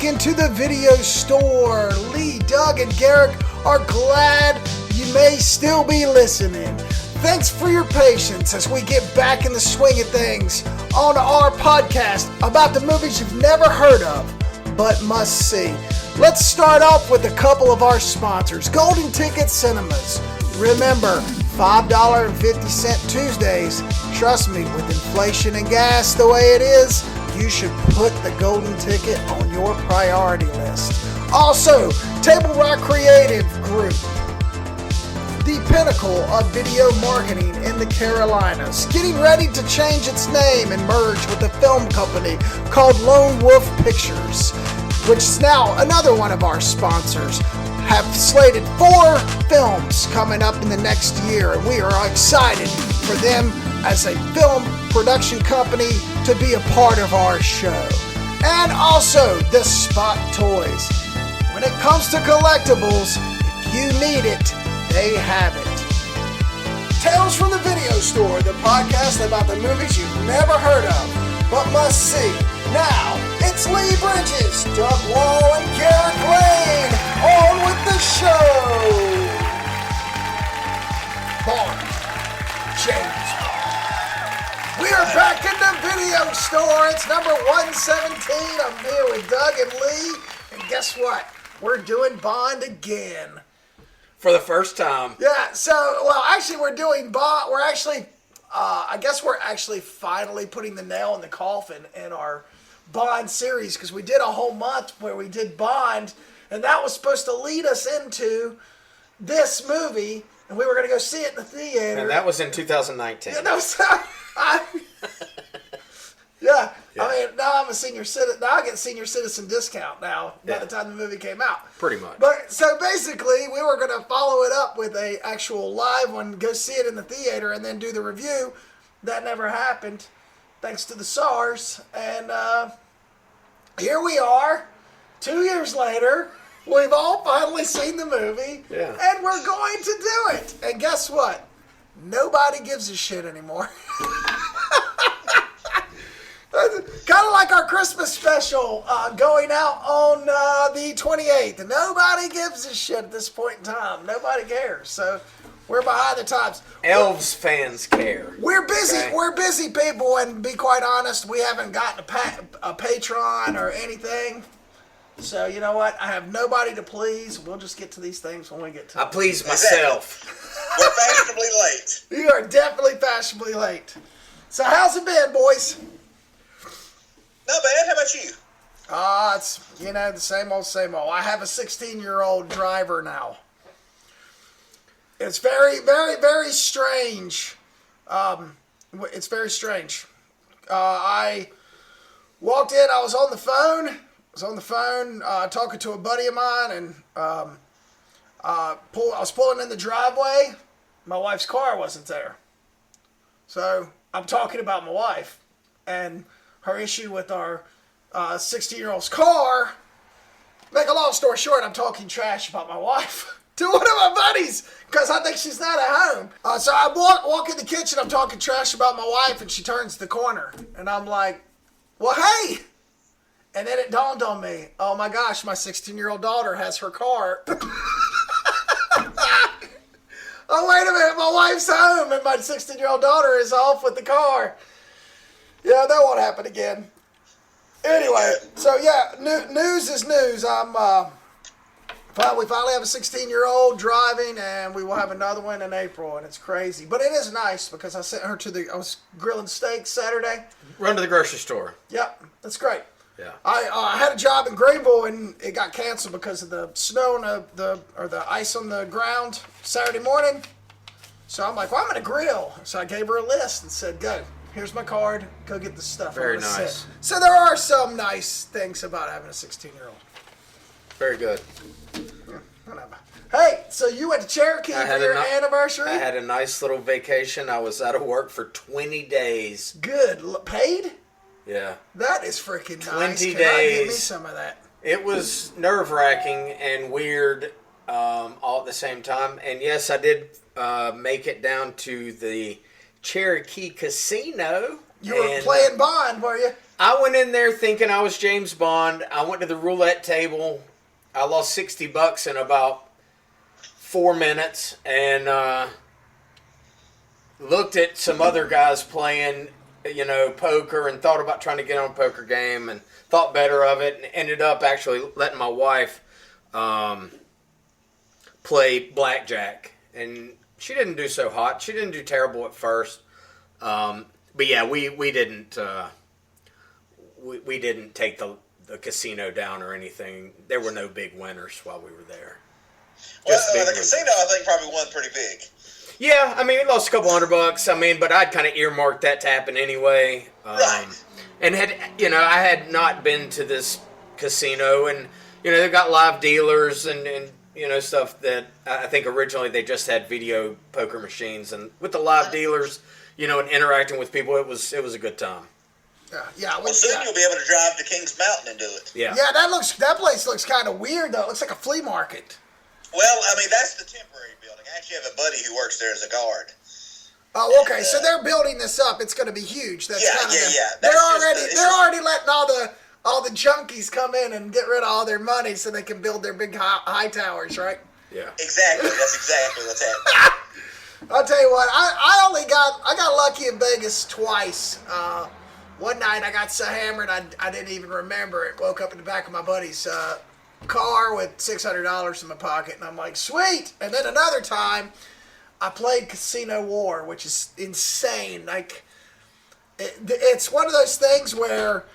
into the video store. Lee, Doug, and Garrick are glad you may still be listening. Thanks for your patience as we get back in the swing of things on our podcast about the movies you've never heard of but must see. Let's start off with a couple of our sponsors. Golden Ticket Cinemas. Remember, $5.50 Tuesdays. Trust me, with inflation and gas the way it is, you should put the Golden Ticket on your priority list. Also, Table Rock Creative Group, the pinnacle of video marketing in the Carolinas, getting ready to change its name and merge with a film company called Lone Wolf Pictures, which is now another one of our sponsors. Have slated 4 films coming up in the next year, and we are excited for them as a film production company to be a part of our show. And also the Spot Toys. When it comes to collectibles, if you need it, they have it. Tales from the Video Store, the podcast about the movies you've never heard of but must see. Now, it's Lee Bridges, Doug Wall, and Garrick Lane. On with the show. Bond. James Bond. We are back in the video store. It's number 117. I'm here with Doug and Lee. And guess what? We're doing Bond again. For the first time. Yeah, so, well, actually, we're doing Bond. We're actually, I guess we're actually finally putting the nail in the coffin in our Bond series, because we did a whole month where we did Bond, and that was supposed to lead us into this movie, and we were going to go see it in the theater. And that was in 2019. Yeah, yeah. I mean, now I'm a senior citizen. Now I get senior citizen discount now by the time the movie came out. Pretty much. But so basically, we were going to follow it up with a actual live one, go see it in the theater, and then do the review. That never happened, thanks to the SARS. And here we are, 2 years later. We've all finally seen the movie, and we're going to do it. And guess what? Nobody gives a shit anymore. Kind of like our Christmas special going out on the 28th. Nobody gives a shit at this point in time. Nobody cares. So we're behind the times. Elves fans care. We're busy. Okay? We're busy people, and to be quite honest, we haven't gotten a Patreon or anything. So you know what? I have nobody to please. We'll just get to these things when we get to them. I please myself. We're fashionably late. You are definitely fashionably late. So how's it been, boys? Not bad. How about you? It's, the same old, same old. I have a 16-year-old driver now. It's very, very, very strange. It's very strange. I walked in. I was on the phone. Talking to a buddy of mine, and I was pulling in the driveway. My wife's car wasn't there. So I'm talking about my wife and her issue with our 16-year-old's car. Make a long story short, I'm talking trash about my wife to one of my buddies because I think she's not at home. So I walk in the kitchen, I'm talking trash about my wife, and she turns the corner. And I'm like, well, hey. And then it dawned on me, oh my gosh, my 16-year-old daughter has her car. Oh, wait a minute, my wife's home and my 16-year-old daughter is off with the car. Yeah, that won't happen again. Anyway, so yeah, news is news. We finally have a 16-year-old driving, and we will have another one in April, and it's crazy. But it is nice because I sent her I was grilling steaks Saturday. Run to the grocery store. Yep, that's great. Yeah. I had a job in Greenville, and it got canceled because of the snow and the ice on the ground Saturday morning. So I'm like, well, I'm going to grill. So I gave her a list and said, go. Here's my card. Go get the stuff. Very nice. So there are some nice things about having a 16-year-old. Very good. Yeah, whatever. Hey, so you went to Cherokee for your anniversary? I had a nice little vacation. I was out of work for 20 days. Good. Paid? Yeah. That is freaking nice. 20 days. Can I get me some of that? It was nerve-wracking and weird all at the same time. And yes, I did make it down to the Cherokee Casino. You were playing Bond, were you? I went in there thinking I was James Bond. I went to the roulette table. I lost $60 in about 4 minutes, and looked at some other guys playing, poker, and thought about trying to get on a poker game, and thought better of it, and ended up actually letting my wife play blackjack, and she didn't do so hot. She didn't do terrible at first, but yeah, we didn't we didn't take the casino down or anything. There were no big winners while we were there. Well, the casino, I think, probably won pretty big. Yeah, I mean, we lost a couple $100. I mean, but I'd kind of earmarked that to happen anyway. Right. And I had not been to this casino, and they've got live dealers and stuff that I think originally they just had video poker machines, and with the live dealers, and interacting with people, it was a good time. Well, soon you'll be able to drive to Kings Mountain and do it. Yeah. Yeah, that place looks kind of weird though. It looks like a flea market. Well, I mean, that's the temporary building. I actually have a buddy who works there as a guard. Oh, okay. So they're building this up. It's going to be huge. That's yeah. They're already letting all the junkies come in and get rid of all their money so they can build their big high towers, right? Yeah. Exactly. That's exactly what's happening. I'll tell you what. I got lucky in Vegas twice. One night I got so hammered I didn't even remember it. Woke up in the back of my buddy's car with $600 in my pocket, and I'm like, sweet. And then another time I played Casino War, which is insane. Like, it's one of those things where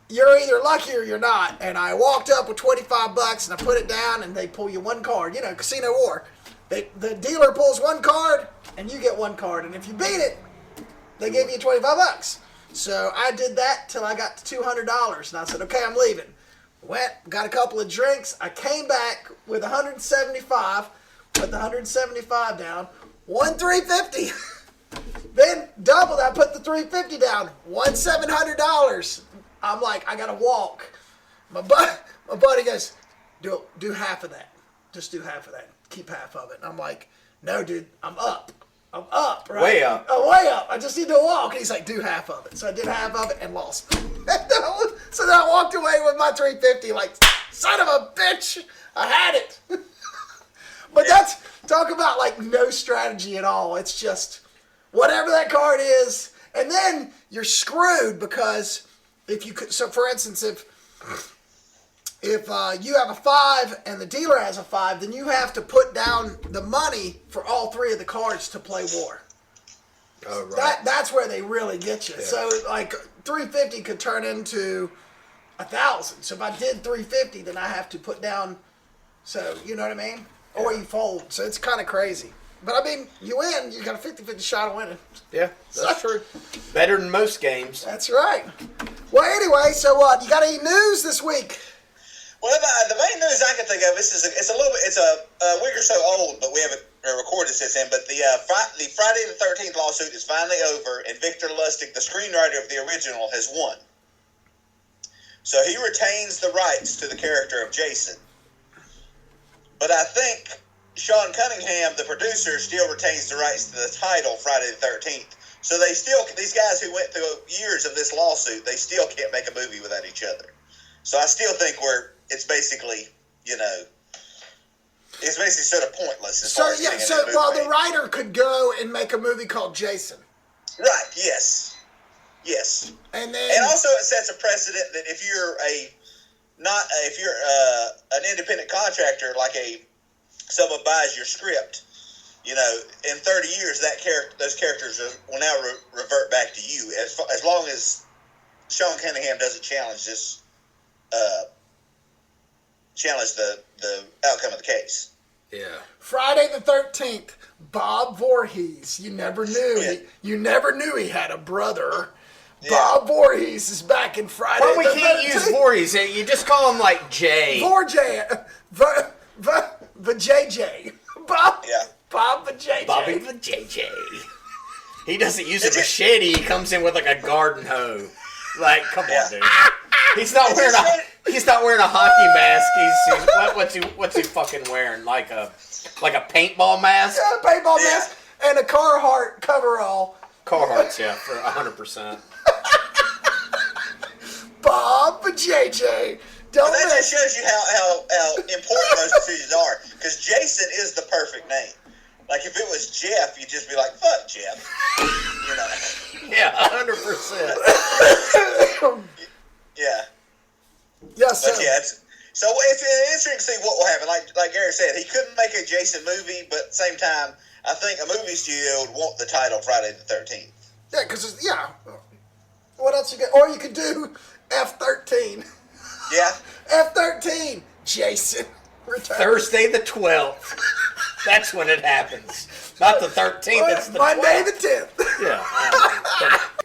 you're either lucky or you're not. And I walked up with $25 and I put it down, and they pull you one card. Casino War. The dealer pulls one card and you get one card, and if you beat it, they give you $25. So I did that till I got to $200, and I said, okay, I'm leaving. Went, got a couple of drinks. I came back with 175, put the 175 down, won $350. Then doubled, I put the $350 down, won $700. I'm like, I gotta walk. My buddy goes, do half of that. Just do half of that. Keep half of it. And I'm like, no, dude, I'm up, right? Way up. Oh, way up. I just need to walk. And he's like, do half of it. So I did half of it and lost. So then I walked away with my $350 like, son of a bitch, I had it. But that's, talk about like no strategy at all. It's just whatever that card is. And then you're screwed because if you could, so for instance, if you have a 5 and the dealer has a 5, then you have to put down the money for all 3 of the cards to play war. Oh, right. That's where they really get you. Yeah. So like $350 could turn into $1,000. So if I did $350, then I have to put down. So you know what I mean? Yeah. Or you fold. So it's kind of crazy. But I mean, you win. You got a 50-50 shot of winning. Yeah, that's true. Better than most games. That's right. Well, anyway, so you got any news this week? Well, the main news I can think of it's a week or so old, but we haven't recorded since then. But the Friday the 13th lawsuit is finally over, and Victor Lustig, the screenwriter of the original, has won. So he retains the rights to the character of Jason. But I think Sean Cunningham, the producer, still retains the rights to the title Friday the 13th. So these guys who went through years of this lawsuit, they still can't make a movie without each other. So I still think it's basically, it's basically sort of pointless. The writer could go and make a movie called Jason. Right. Yes. And also it sets a precedent that if you're an independent contractor, like someone buys your script, in 30 years those characters will now revert back to you as long as Sean Cunningham doesn't challenge this. Challenge the outcome of the case. Yeah. Friday the 13th, Bob Voorhees. You never knew he had a brother. Yeah. Bob Voorhees is back in Friday. Well, we can't use Voorhees. You just call him like Jay. The JJ. Bob. Yeah. Bob the JJ. Bobby the JJ. He doesn't use a machete. He comes in with like a garden hoe. Like, come on, dude. He's not wearing a hockey mask. What's he fucking wearing? Like a paintball mask? Yeah, a paintball mask and a Carhartt coverall. Carhartts, yeah, for 100%. Bob for JJ. Don't But that miss. just shows you how important those decisions are. Because Jason is the perfect name. Like, if it was Jeff, you'd just be like, fuck Jeff. You know? Yeah, 100%. Yeah. Yes, sir. But yeah, it's interesting to see what will happen. Like Gary said, he couldn't make a Jason movie, but at the same time, I think a movie studio would want the title Friday the 13th. Yeah, because, what else you got? Or you could do F-13. Yeah. F-13, Jason. Return. Thursday the 12th. That's when it happens. Not the 13th, it's the 12th. Monday the 10th. Yeah.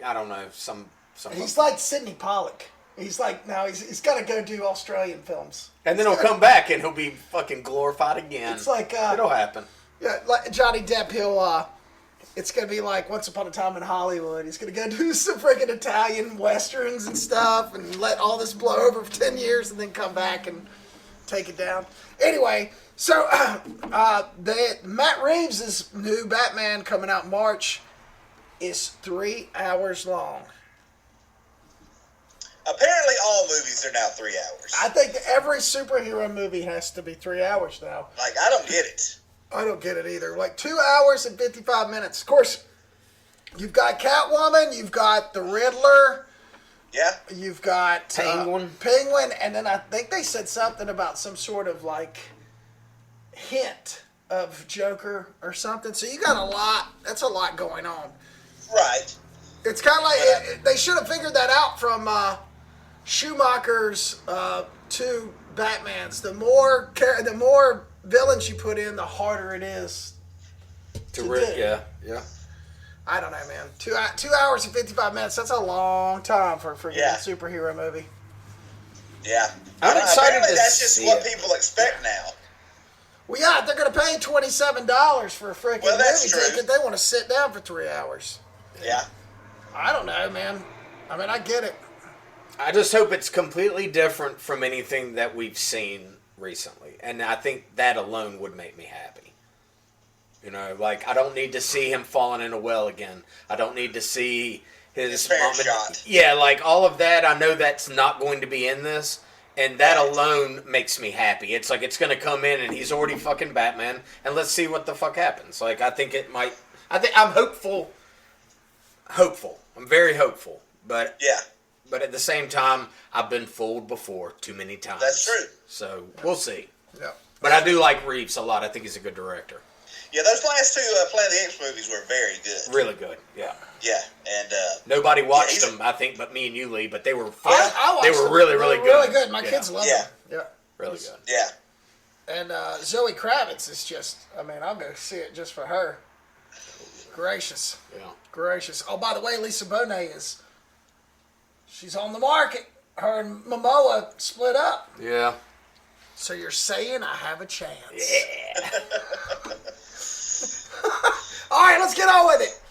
I don't know. Some He's like Sidney Pollack. He's like, now he's got to go do Australian films. And then he'll come back and he'll be fucking glorified again. It's like... it'll happen. Yeah, like Johnny Depp, it's going to be like Once Upon a Time in Hollywood. He's going to go do some freaking Italian westerns and stuff and let all this blow over for 10 years and then come back and take it down. Anyway, so Matt Reeves' new Batman coming out in March is 3 hours long. Apparently all movies are now 3 hours. I think every superhero movie has to be 3 hours now. Like, I don't get it. I don't get it either. Like 2 hours and 55 minutes. Of course, you've got Catwoman, you've got the Riddler, Yeah. you've got Penguin, and then I think they said something about some sort of like hint of Joker or something. So you got a lot. That's a lot going on. Right. It's kind of like they should have figured that out from Schumacher's two Batmans. The more villains you put in, the harder it is to do. Yeah. I don't know, man. 2 hours and 55 minutes. That's a long time for a freaking superhero movie. Yeah. I'm excited apparently to that's just see what it. people expect now. Well, yeah, if they're going to pay $27 for a freaking that's movie true. ticket, they want to sit down for 3 hours. Yeah. I don't know, man. I mean, I get it. I just hope it's completely different from anything that we've seen recently. And I think that alone would make me happy. You know, like, I don't need to see him falling in a well again. I don't need to see his parents shot. Yeah, like, all of that, I know that's not going to be in this. And that alone makes me happy. It's like, it's going to come in and he's already fucking Batman. And let's see what the fuck happens. Like, I think it might... I'm hopeful. I'm very hopeful. But at the same time, I've been fooled before too many times. That's true. So, we'll see. Yeah. But I do like Reeves a lot. I think he's a good director. Yeah, those last two Planet of the Apes movies were very good. Really good, yeah. Yeah, and... Nobody watched them, I think, but me and you, Lee. But they were fun. I watched They were them. really, They really were good. Really good. My kids love them. Yeah. Really good. Yeah. And Zoe Kravitz is just, I mean, I'll go see it just for her. Gracious. Yeah. Gracious. Oh, by the way, Lisa Bonet she's on the market. Her and Momoa split up. Yeah. So you're saying I have a chance. Yeah. All right, let's get on with it.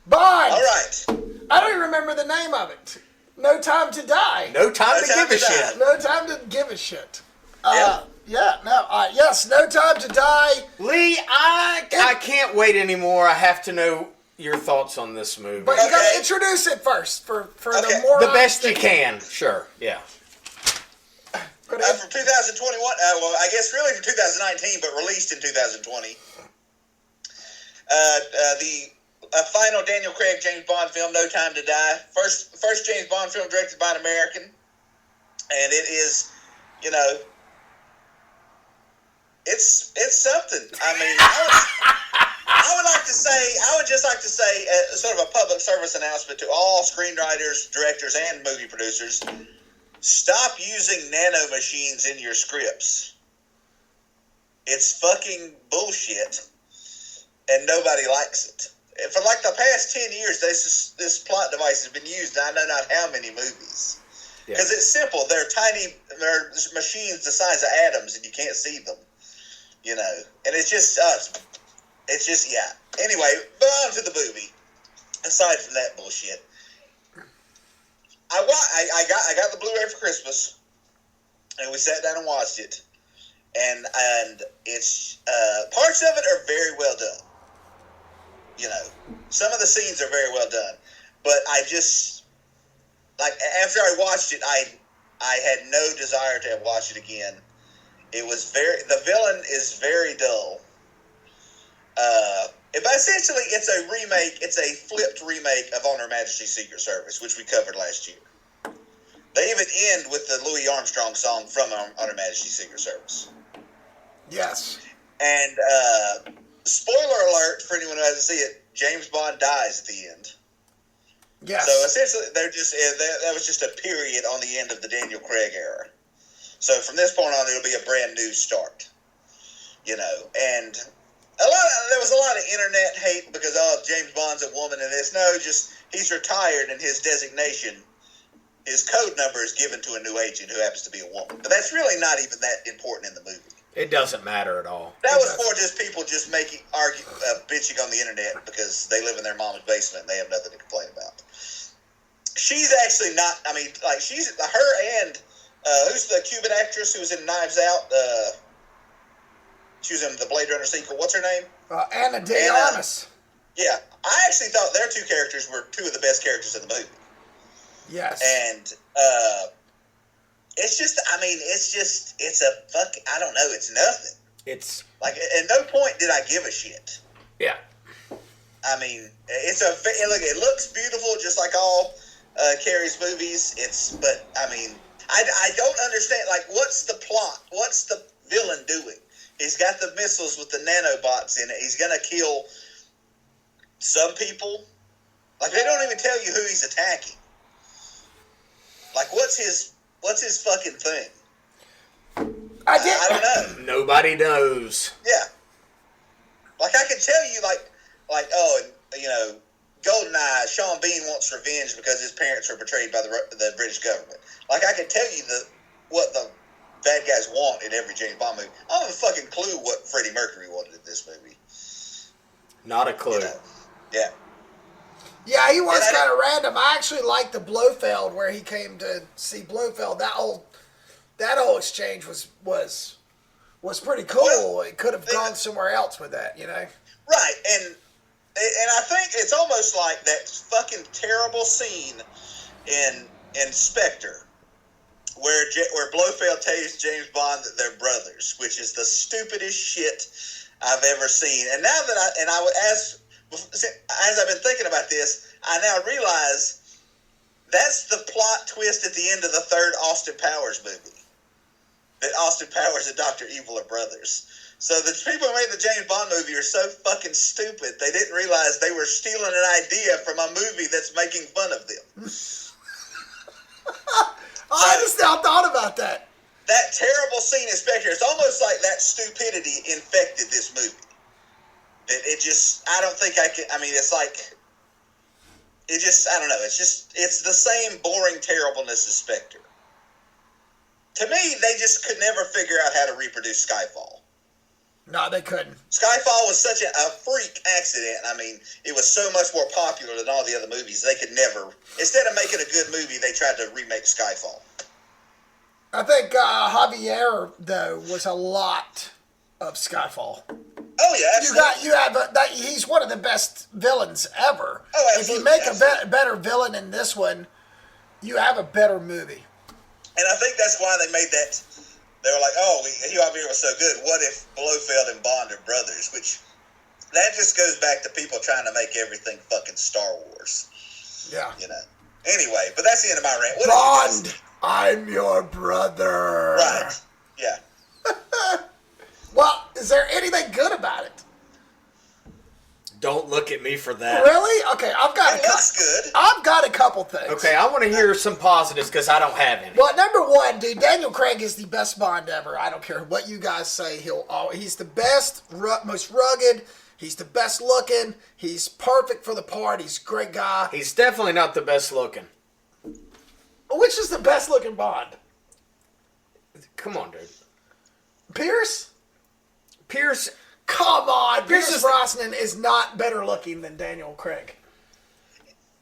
Bond. All right. I don't even remember the name of it. No Time to Die. No time to give a to die. shit. No Time to Give a Shit. Yeah. Yes, No Time to Die. Lee, I can't wait anymore. I have to know your thoughts on this movie. But you got to Okay. introduce it first for Okay. the more The best you can. Sure, yeah. From 2021, well, I guess really from 2019, but released in 2020. The final Daniel Craig James Bond film, No Time to Die. First James Bond film directed by an American. And it is, you know, it's something. I mean, I would just like to say, sort of a public service announcement to all screenwriters, directors, and movie producers: stop using nano machines in your scripts. It's fucking bullshit, and nobody likes it. And for like the past 10 years, this plot device has been used in I know not how many movies. Because it's simple. They're tiny. They're machines the size of atoms, and you can't see them. You know, and it's just It's just Anyway, but on to the movie. Aside from that bullshit, I got the Blu-ray for Christmas, and we sat down and watched it, and it's parts of it are very well done. You know, some of the scenes are very well done, but like after I watched it, I had no desire to have watched it again. It was the villain is very dull. But essentially, it's a remake. It's a flipped remake of On Her Majesty's Secret Service, which we covered last year. They even end with the Louis Armstrong song from On Her Majesty's Secret Service. Yes. And spoiler alert for anyone who hasn't seen it: James Bond dies at the end. Yes. So essentially, that was just a period on the end of the Daniel Craig era. So from this point on, it'll be a brand new start. And there was a lot of internet hate because James Bond's a woman in this. No, just he's retired and his designation, his code number is given to a new agent who happens to be a woman. But that's really not even that important in the movie. It doesn't matter at all. That was more just people just bitching on the internet because they live in their mom's basement and they have nothing to complain about. She's actually not. I mean, like she's her and who's the Cuban actress who was in Knives Out? She was in the Blade Runner sequel. What's her name? Anna de Armas. Yeah, I actually thought their two characters were two of the best characters in the movie. Yes. And it's just, it's a fuck. I don't know. It's nothing. It's like at no point did I give a shit. Yeah. I mean, it looks beautiful, just like all Carrie's movies. But I mean, I don't understand. Like, what's the plot? What's the villain doing? He's got the missiles with the nanobots in it. He's gonna kill some people. Like, they don't even tell you who he's attacking. Like, what's his fucking thing? I don't know. Nobody knows. Yeah. Like, I can tell you, GoldenEye, Sean Bean wants revenge because his parents were betrayed by the British government. Like, I can tell you what the bad guys want in every James Bond movie. I don't have a fucking clue what Freddie Mercury wanted in this movie. Not a clue. Yeah. Yeah, he was kind of random. I actually liked the Blofeld where he came to see Blofeld. That whole exchange was pretty cool. Well, it could have gone somewhere else with that, Right, and I think it's almost like that fucking terrible scene in Spectre where Blofeld tells James Bond that they're brothers, which is the stupidest shit I've ever seen. And now that as I've been thinking about this, I now realize that's the plot twist at the end of the third Austin Powers movie. That Austin Powers and Dr. Evil are brothers. So the people who made the James Bond movie are so fucking stupid, they didn't realize they were stealing an idea from a movie that's making fun of them. I just now thought about that. That terrible scene in Spectre, it's almost like that stupidity infected this movie. It just, I don't think I can, I mean, it's like, it just, I don't know, it's the same boring terribleness as Spectre. To me, they just could never figure out how to reproduce Skyfall. No, they couldn't. Skyfall was such a freak accident. I mean, it was so much more popular than all the other movies. They could never, instead of making a good movie, they tried to remake Skyfall. I think Javier, though, was a lot of Skyfall. Oh, yeah, absolutely. He's one of the best villains ever. Oh, absolutely. If you make a better villain in this one, you have a better movie. And I think that's why they made that. They were like, Javier was so good. What if Blofeld and Bond are brothers? Which, that just goes back to people trying to make everything fucking Star Wars. Yeah. Anyway, but that's the end of my rant. Bond, I'm your brother. Right. Yeah. Well, is there anything good about it? Don't look at me for that. Really? Okay, I've got a couple things. Okay, I want to hear some positives because I don't have any. Well, number one, dude, Daniel Craig is the best Bond ever. I don't care what you guys say. He's the best, most rugged. He's the best looking. He's perfect for the part. He's a great guy. He's definitely not the best looking. Which is the best looking Bond? Come on, dude. Pierce? Come on, Pierce Brosnan is not better looking than Daniel Craig.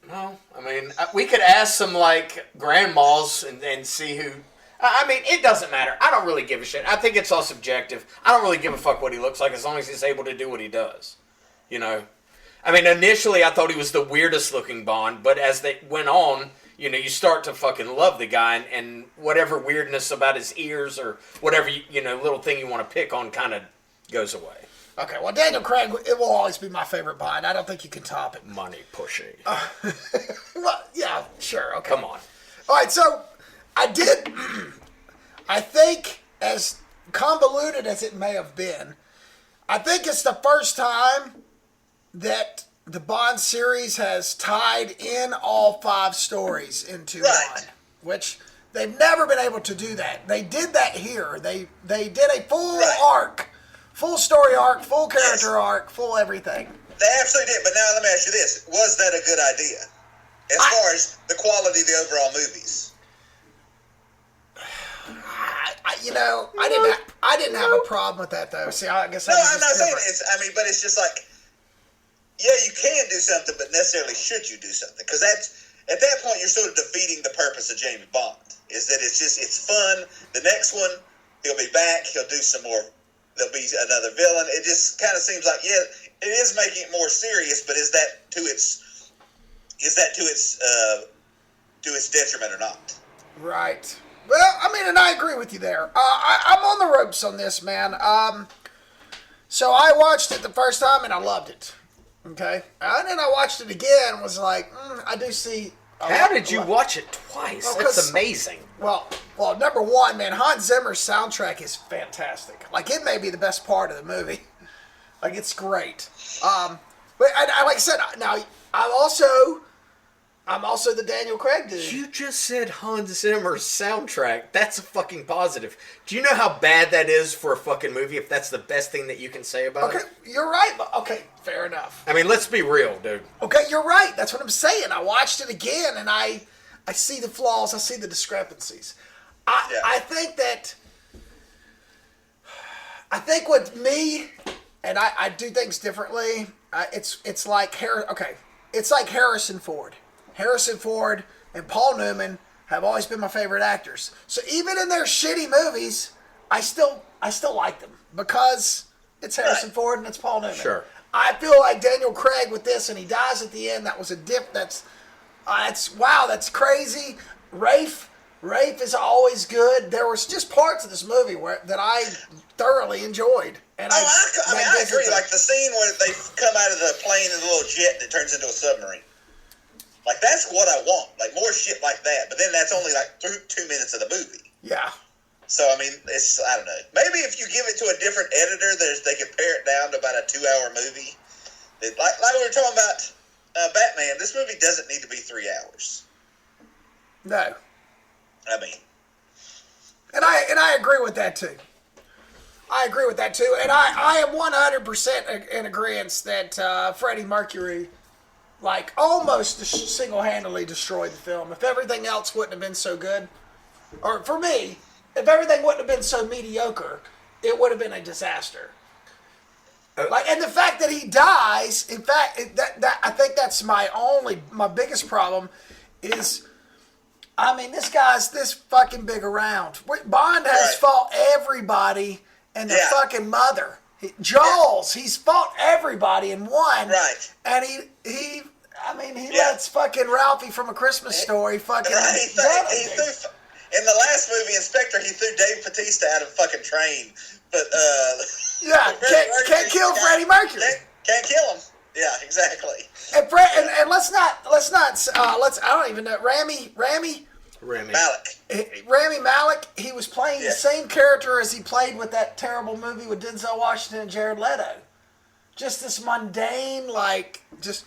No, I mean, we could ask some, grandmas and see who... I mean, it doesn't matter. I don't really give a shit. I think it's all subjective. I don't really give a fuck what he looks like as long as he's able to do what he does. I mean, initially I thought he was the weirdest looking Bond, but as they went on, you know, you start to fucking love the guy, and whatever weirdness about his ears or whatever, you know, little thing you want to pick on kind of goes away. Okay, well, Daniel Craig, it will always be my favorite Bond. I don't think you can top it. Money pushy. Well, yeah, sure, okay. Come on. All right, so I think, as convoluted as it may have been, I think it's the first time that the Bond series has tied in all 5 stories into one, which they've never been able to do that. They did that here. They did a full arc. Full story arc, full character arc, full everything. They absolutely did, but now let me ask you this. Was that a good idea? As far as the quality of the overall movies? I didn't have a problem with that, though. See, I guess No, I'm not saying but it's just like, yeah, you can do something, but necessarily should you do something? Because that's, at that point, you're sort of defeating the purpose of James Bond, is that it's fun. The next one, he'll be back, he'll do some more. There'll be another villain. It just kind of seems like, yeah, it is making it more serious, but is that to its detriment or not? Right. Well, I mean, and I agree with you there. I'm on the ropes on this, man. So I watched it the first time and I loved it. Okay, and then I watched it again and was like, I do see. How did you watch it twice? Well, that's amazing. Well, number one, man, Hans Zimmer's soundtrack is fantastic. Like, it may be the best part of the movie. Like, it's great. But I like I said, now I'm also the Daniel Craig dude. You just said Hans Zimmer's soundtrack. That's a fucking positive. Do you know how bad that is for a fucking movie if that's the best thing that you can say about it? Okay, you're right. Okay, fair enough. I mean, let's be real, dude. Okay, you're right. That's what I'm saying. I watched it again, and I see the flaws. I see the discrepancies. I think with me, and I do things differently. It's like Harrison Ford. Harrison Ford and Paul Newman have always been my favorite actors. So even in their shitty movies, I still like them because it's Harrison Ford and it's Paul Newman. Sure. I feel like Daniel Craig with this, and he dies at the end. That was a dip. That's crazy. Rafe is always good. There was just parts of this movie that I thoroughly enjoyed. And I agree. Like the scene where they come out of the plane in a little jet that turns into a submarine. Like, that's what I want. Like, more shit like that. But then that's only, like, 2 minutes of the movie. Yeah. So, I mean, I don't know. Maybe if you give it to a different editor, they could pare it down to about a 2-hour movie. Like we were talking about Batman, this movie doesn't need to be 3 hours. No. I mean. And I agree with that, too. And I am 100% in agreement that Freddie Mercury, like, almost single-handedly destroyed the film. If everything else wouldn't have been so good, or for me, if everything wouldn't have been so mediocre, it would have been a disaster. And the fact that he dies, in fact, that I think that's my biggest problem is, I mean, this guy's this fucking big around. Bond has fought everybody and the fucking mother. Jaws, he's fought everybody and won. Right. And he lets fucking Ralphie from A Christmas Story fucking... In the last movie, Inspector, he threw Dave Bautista out of a fucking train. But, can't kill Freddie Mercury. Can't kill him. Yeah, exactly. And I don't even know, Rami Malek, he was playing the same character as he played with that terrible movie with Denzel Washington and Jared Leto. Just this mundane, like, just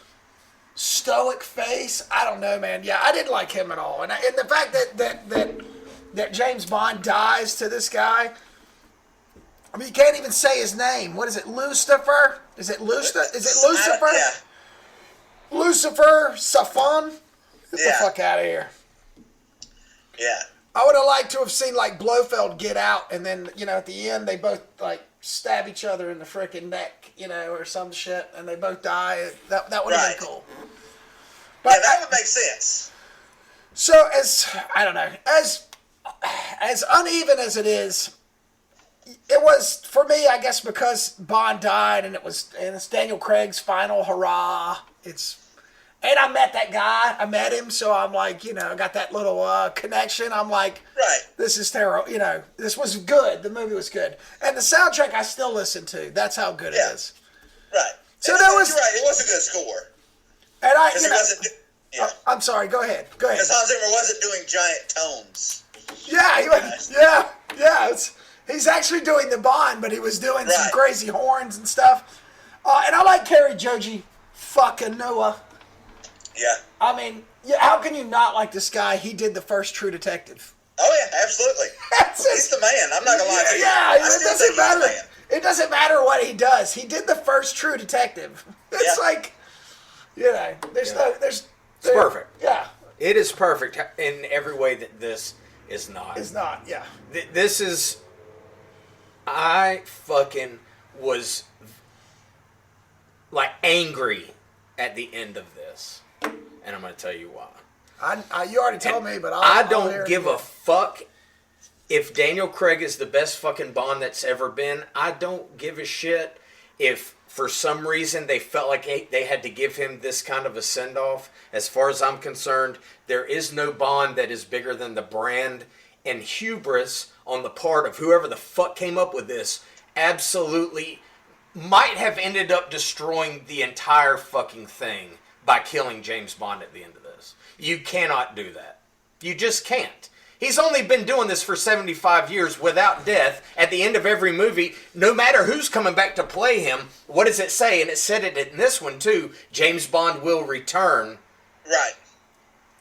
stoic face. I don't know, man. Yeah, I didn't like him at all. And the fact that James Bond dies to this guy, I mean, you can't even say his name. What is it, Lucifer? Is it Lucifer? Yeah. Lucifer Safon? Get the fuck out of here. Yeah. I would have liked to have seen, like, Blofeld get out, and then, at the end, they both, like, stab each other in the freaking neck, or some shit, and they both die. That would have been cool. But that would make sense. So, as uneven as it is, it was, for me, I guess, because Bond died, and it's Daniel Craig's final hurrah. And I met that guy. I met him, so I'm like, I got that little connection. I'm like, Right. this is terrible. This was good. The movie was good. And the soundtrack I still listen to. That's how good it is. Right. So and that was... You're right. It was a good score. And I, Because it wasn't... Yeah. I'm sorry. Go ahead. Because Hans Zimmer wasn't doing giant tones. Yeah. He's actually doing the Bond, but he was doing some crazy horns and stuff. And I like Kerry Joji fucking Noah. Yeah. I mean, how can you not like this guy? He did the first True Detective. Oh, yeah, absolutely. He's the man. I'm not going to lie to you. Yeah, it doesn't matter. It doesn't matter what he does. He did the first True Detective. It's like, there's it's perfect. Yeah. It is perfect in every way that this is not. It's not, yeah. This is... I fucking was, like, angry at the end of this. And I'm going to tell you why. You already told me, but I don't give a fuck if Daniel Craig is the best fucking Bond that's ever been. I don't give a shit if for some reason they felt like they had to give him this kind of a send-off. As far as I'm concerned, there is no Bond that is bigger than the brand, and hubris on the part of whoever the fuck came up with this absolutely might have ended up destroying the entire fucking thing by killing James Bond at the end of this. You cannot do that. You just can't. He's only been doing this for 75 years without death. At the end of every movie, no matter who's coming back to play him, what does it say? And it said it in this one too. James Bond will return. Right.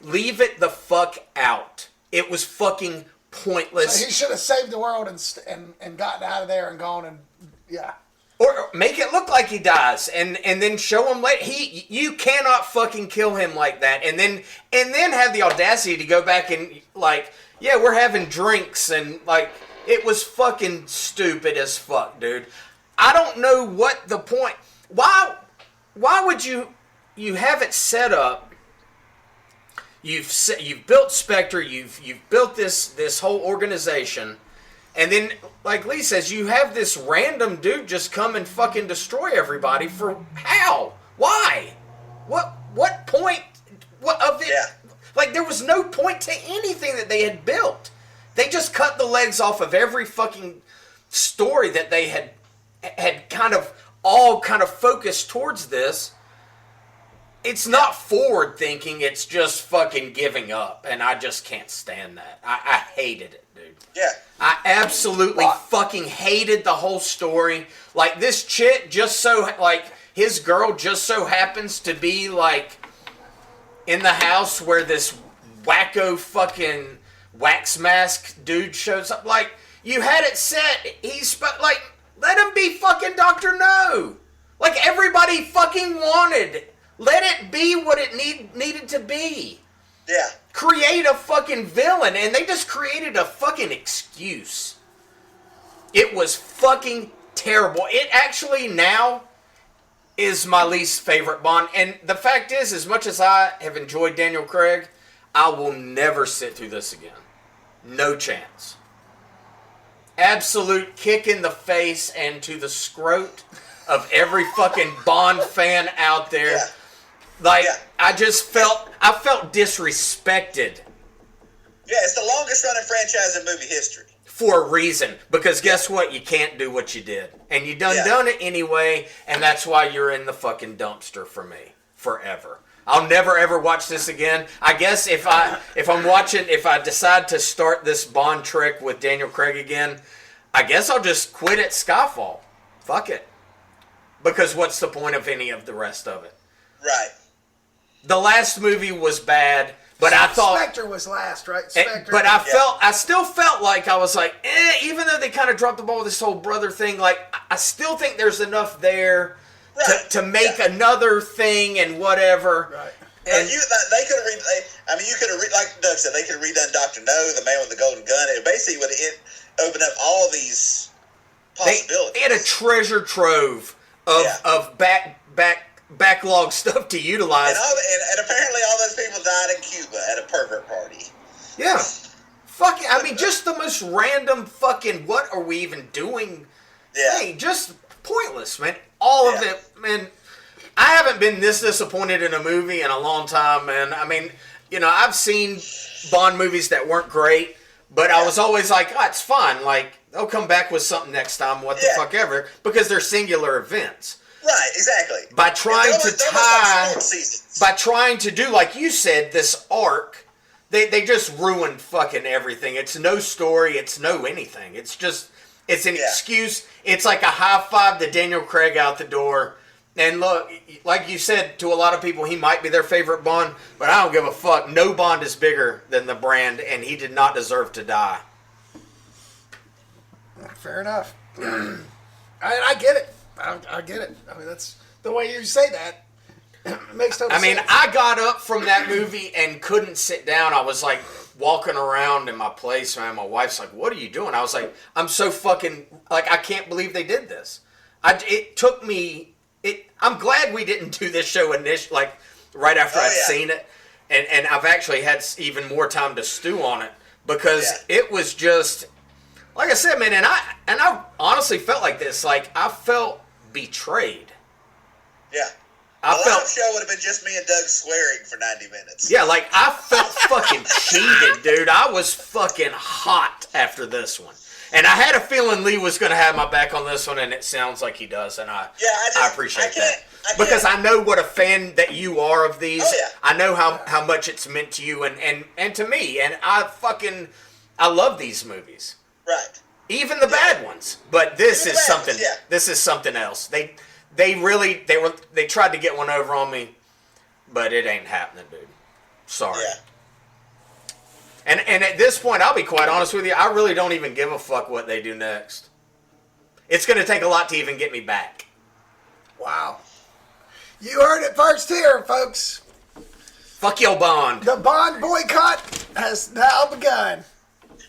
Leave it the fuck out. It was fucking pointless. So he should have saved the world and gotten out of there and gone and, yeah. Or make it look like he dies, and then show him later. You cannot fucking kill him like that, and then have the audacity to go back and like, yeah, we're having drinks, and like, it was fucking stupid as fuck, dude. I don't know what the point. Why would you have it set up? You've built Spectre. You've built this whole organization. And then, like Lee says, you have this random dude just come and fucking destroy everybody for how? Why? What point of it? Yeah. Like, there was no point to anything that they had built. They just cut the legs off of every fucking story that they had kind of focused towards this. It's not forward thinking, it's just fucking giving up. And I just can't stand that. I hated it, dude. Yeah. I absolutely fucking hated the whole story. Like, this chick his girl just so happens to be, like, in the house where this wacko fucking wax mask dude shows up. Like, you had it set, let him be fucking Dr. No. Like, everybody fucking wanted. Let it be what it needed to be. Yeah. Create a fucking villain, and they just created a fucking excuse. It was fucking terrible. It actually now is my least favorite Bond, and the fact is, as much as I have enjoyed Daniel Craig, I will never sit through this again. No chance. Absolute kick in the face and to the scrot of every fucking Bond fan out there. Yeah. I felt disrespected. Yeah, it's the longest running franchise in movie history. For a reason. Because guess what? You can't do what you did. And you done it anyway, and that's why you're in the fucking dumpster for me. Forever. I'll never ever watch this again. I guess if I decide to start this Bond trick with Daniel Craig again, I guess I'll just quit at Skyfall. Fuck it. Because what's the point of any of the rest of it? Right. The last movie was bad, but I thought Spectre was last, right? Spectre. But I still felt like I was like, even though they kind of dropped the ball with this whole brother thing, like I still think there's enough there to make another thing and whatever. Right. And you could have like Doug said, they could have redone Dr. No, the man with the golden gun. It basically would have opened up all these possibilities. They had a treasure trove of backlog stuff to utilize. And apparently all those people died in Cuba at a pervert party. Yeah. Fucking, I mean, just the most random fucking, what are we even doing? Yeah. Hey, just pointless, man. All of it, man. I haven't been this disappointed in a movie in a long time, man. I mean, you know, I've seen Bond movies that weren't great, but I was always like, oh, it's fine. Like, they'll come back with something next time, what the fuck ever, because they're singular events. Right, exactly. By trying by trying to do, like you said, this arc, they just ruined fucking everything. It's no story, it's no anything. It's just, it's an excuse. It's like a high five to Daniel Craig out the door. And look, like you said, to a lot of people, he might be their favorite Bond, but I don't give a fuck. No Bond is bigger than the brand, and he did not deserve to die. Fair enough. I get it. I get it. I mean, that's the way you say that. It makes total sense. I got up from that movie and couldn't sit down. I was like walking around in my place, man. My wife's like, "What are you doing?" I was like, "I'm so fucking like I can't believe they did this." It took me. I'm glad we didn't do this show like right after I'd seen it, and I've actually had even more time to stew on it because it was just like I said, man. And I honestly felt like this. Like I felt betrayed. Yeah. The live show would have been just me and Doug swearing for 90 minutes. Yeah, like I felt fucking cheated, dude. I was fucking hot after this one. And I had a feeling Lee was going to have my back on this one, and it sounds like he does, and I appreciate that. Because I know what a fan that you are of these. Oh, yeah. I know how much it's meant to you and to me, and I love these movies. Right. Even the bad ones. But this is something. This is something else. They tried to get one over on me, but it ain't happening, dude. Sorry. Yeah. And at this point, I'll be quite honest with you, I really don't even give a fuck what they do next. It's going to take a lot to even get me back. Wow. You heard it first here, folks. Fuck your Bond. The Bond boycott has now begun.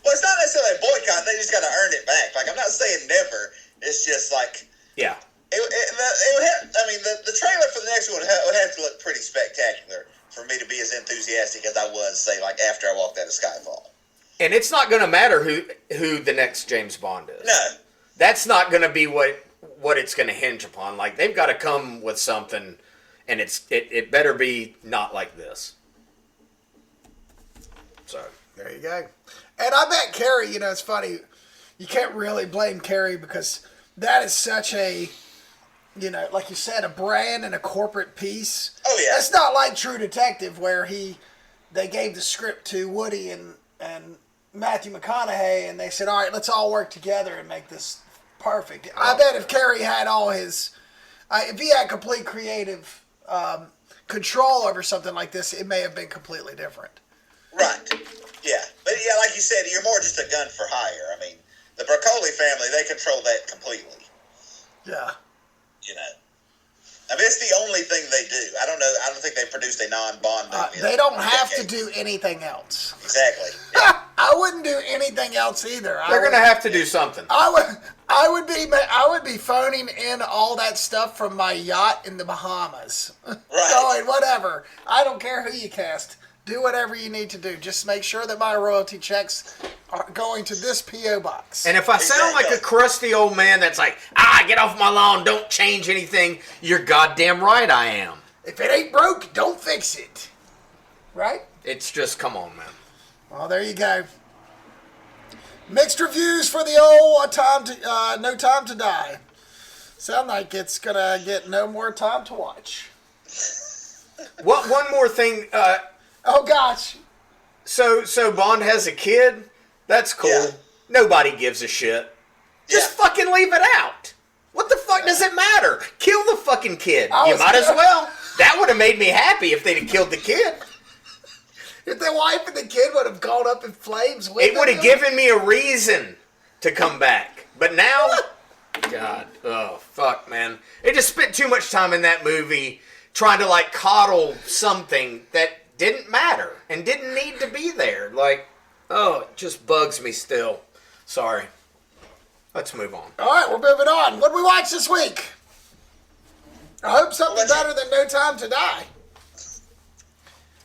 Well, it's not necessarily a boycott. They just got to earn it back. Like, I'm not saying never. It's just like... Yeah. It would have, I mean, the trailer for the next one would have to look pretty spectacular for me to be as enthusiastic as I was, say, like after I walked out of Skyfall. And it's not going to matter who the next James Bond is. No. That's not going to be what it's going to hinge upon. Like, they've got to come with something, and it better be not like this. So. There you go. And I bet Carrie, you know, it's funny, you can't really blame Carrie because that is such a... You know, like you said, a brand and a corporate piece. Oh, yeah. It's not like True Detective where they gave the script to Woody and Matthew McConaughey and they said, all right, let's all work together and make this perfect. I bet if Carey had all his... if he had complete creative control over something like this, it may have been completely different. Right. Yeah. But, yeah, like you said, you're more just a gun for hire. I mean, the Broccoli family, they control that completely. Yeah. You know, I mean, it's the only thing they do. I don't know. I don't think they produced a non-Bond movie. They don't have to do anything else. Exactly. Yeah. I wouldn't do anything else either. They're going to have to do something. I would be phoning in all that stuff from my yacht in the Bahamas. Right. Going, whatever. I don't care who you cast. Do whatever you need to do. Just make sure that my royalty checks are going to this P.O. box. And if I sound like a crusty old man that's like, get off my lawn, don't change anything, you're goddamn right I am. If it ain't broke, don't fix it. Right? It's just, come on, man. Well, there you go. Mixed reviews for the old No Time to Die. Sound like it's going to get no more time to watch. One more thing... oh, gosh. So Bond has a kid? That's cool. Yeah. Nobody gives a shit. Just fucking leave it out. What the fuck does it matter? Kill the fucking kid. You might as well. That would have made me happy if they'd have killed the kid. If the wife and the kid would have gone up in flames with it would have given me a reason to come back. But now, God, oh, fuck, man. They just spent too much time in that movie trying to, like, coddle something that didn't matter and didn't need to be there. Like, oh, it just bugs me still. Sorry. Let's move on. All right, we're moving on. What did we watch this week? I hope something better than No Time to Die.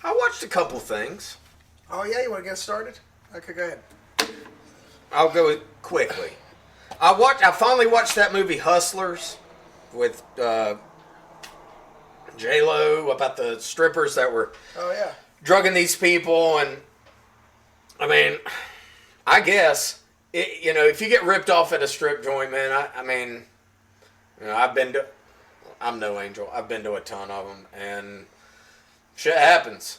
I watched a couple things. Oh, yeah? You want to get started? Okay, go ahead. I'll go quickly. I finally watched that movie Hustlers with J-Lo, about the strippers that were Oh yeah. drugging these people. And I mean, I guess, if you get ripped off at a strip joint, man, I mean, I'm no angel. I've been to a ton of them, and shit happens.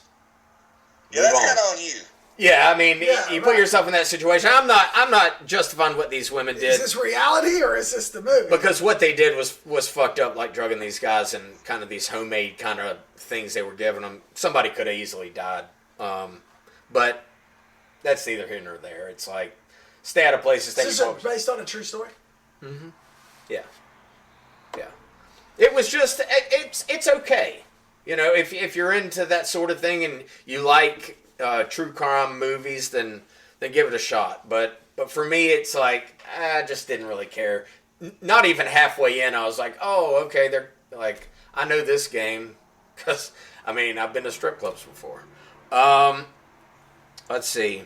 Yeah, that's kind of on you. Yeah, I mean, Yeah, you put yourself in that situation. I'm not justifying what these women did. Is this reality or is this the movie? Because what they did was fucked up, like drugging these guys and kind of these homemade kind of things they were giving them. Somebody could have easily died. But that's neither here nor there. It's like, stay out of places. Is this based on a true story? Mm-hmm. Yeah. Yeah. It was just, it's okay. If you're into that sort of thing and you like true crime movies, then give it a shot. But for me, it's like, I just didn't really care. Not even halfway in, I was like, oh, okay, they're like, I know this game. Because, I mean, I've been to strip clubs before. Let's see.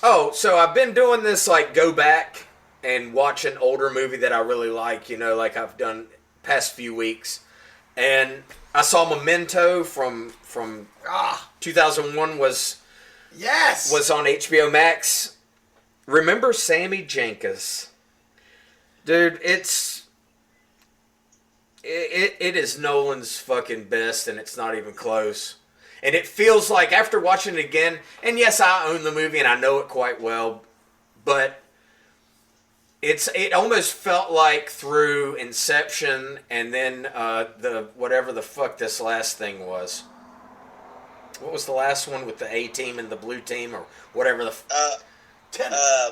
Oh, so I've been doing this, like, go back and watch an older movie that I really like, like I've done past few weeks. And I saw Memento from 2001 was on HBO Max. Remember Sammy Jenkins? Dude, it is Nolan's fucking best, and it's not even close. And it feels like, after watching it again, and yes, I own the movie and I know it quite well, but it almost felt like through Inception and then the whatever the fuck this last thing was. What was the last one with the A team and the blue team or whatever the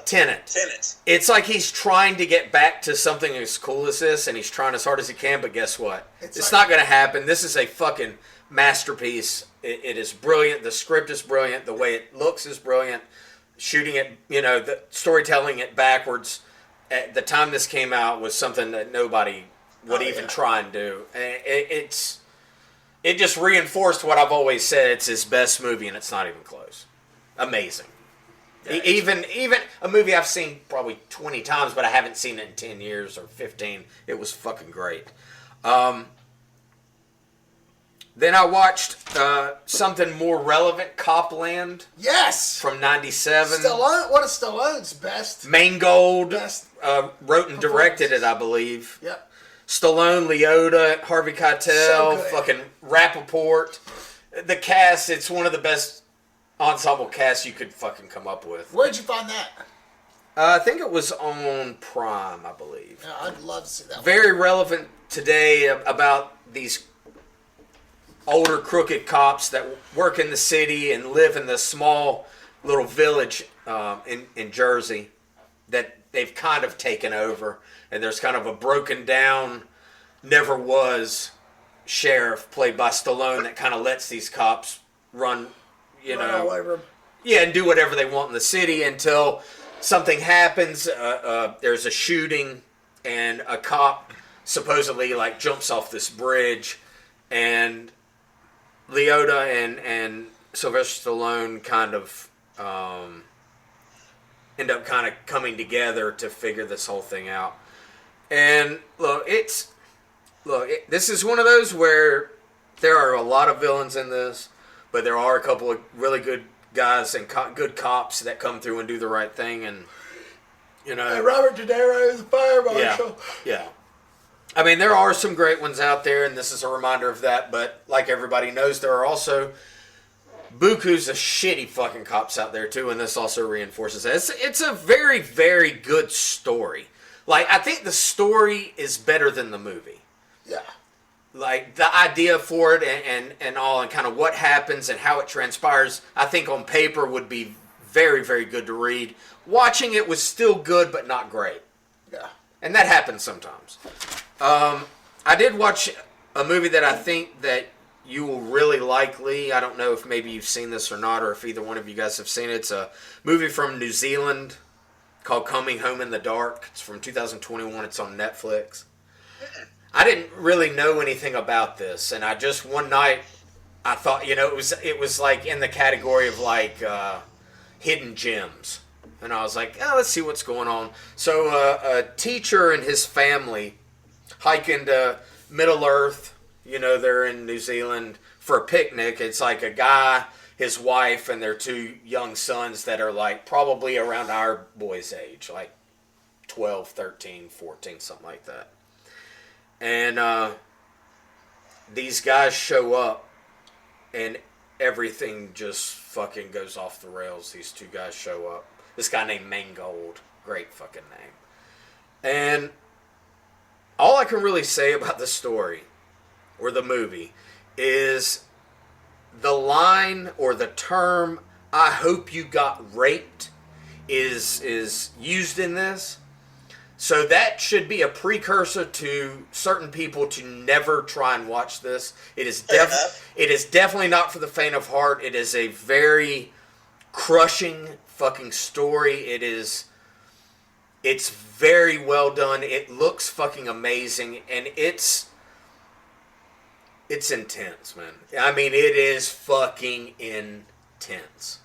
Tenet. It's like he's trying to get back to something as cool as this, and he's trying as hard as he can, but guess what? It's not going to happen. This is a fucking masterpiece. It is brilliant. The script is brilliant. The way it looks is brilliant. Shooting it, the storytelling it backwards. At the time this came out was something that nobody would even try and do. It just reinforced what I've always said. It's his best movie, and it's not even close. Amazing. Yeah, even a movie I've seen probably 20 times, but I haven't seen it in 10 years or 15. It was fucking great. Then I watched something more relevant, Copland. Yes! From 97. Stallone, one of Stallone's best. Mangold wrote and directed it, I believe. Yep. Stallone, Liotta, Harvey Keitel, fucking Rappaport. The cast, it's one of the best ensemble casts you could fucking come up with. Where'd you find that? I think it was on Prime, I believe. Yeah, I'd love to see that. Very relevant today about these older crooked cops that work in the city and live in the small little village in Jersey that they've kind of taken over. And there's kind of a broken down, never was sheriff played by Stallone that kind of lets these cops run all over 'em. Yeah, and do whatever they want in the city until something happens. There's a shooting, and a cop supposedly jumps off this bridge, and Liotta and Sylvester Stallone kind of end up kind of coming together to figure this whole thing out. And this is one of those where there are a lot of villains in this, but there are a couple of really good guys and good cops that come through and do the right thing. And Robert De Niro is a fire marshal. Yeah. I mean, there are some great ones out there, and this is a reminder of that. But like everybody knows, there are also bukus of shitty fucking cops out there too, and this also reinforces that. It's a very, very good story. I think the story is better than the movie. Yeah. The idea for it and all, and kind of what happens and how it transpires, I think on paper would be very, very good to read. Watching it was still good, but not great. Yeah. And that happens sometimes. I did watch a movie that I think that you will really like, Lee. I don't know if maybe you've seen this or not, or if either one of you guys have seen it. It's a movie from New Zealand called Coming Home in the Dark. It's from 2021. It's on Netflix. I didn't really know anything about this, and I just one night I thought, it was like in the category of hidden gems, and I was like, let's see what's going on. So a teacher and his family hike into Middle Earth You know, they're in New Zealand for a picnic. It's like a guy, his wife, and their two young sons that are like probably around our boy's age, like 12, 13, 14, something like that. And these guys show up and everything just fucking goes off the rails. These two guys show up. This guy named Mangold. Great fucking name. And all I can really say about the story or the movie is the line or the term, "I hope you got raped," is used in this. So that should be a precursor to certain people to never try and watch this. It is definitely not for the faint of heart. It is a very crushing fucking story. It's very well done. It looks fucking amazing, and it's intense, man. I mean, it is fucking intense.